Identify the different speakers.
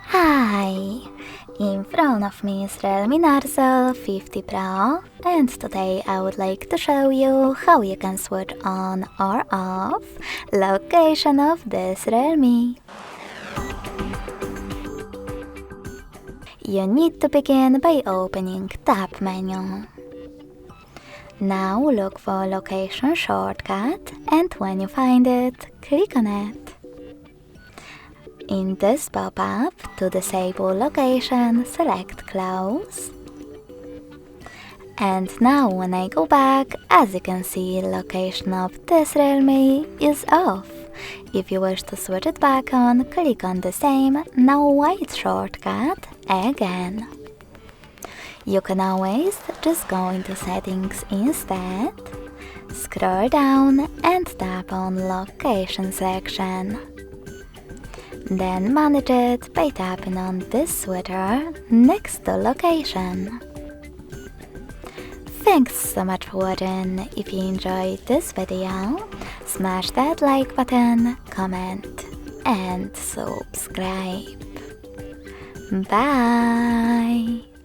Speaker 1: Hi! In front of me is REALME Narzo 50 Pro, and today I would like to show you how you can switch on or off location of this REALME. You need to begin by opening Tab menu. Now look for location shortcut, and when you find it, click on it. In this pop-up, to disable location, select Close. And now when I go back, as you can see, location of this REALME is off. If you wish to switch it back on, click on the same, now white shortcut again. You can always just go into settings instead, scroll down and tap on location section. Then manage it by tapping on this switcher next to location. Thanks so much for watching. If you enjoyed this video, smash that like button, comment and subscribe. Bye!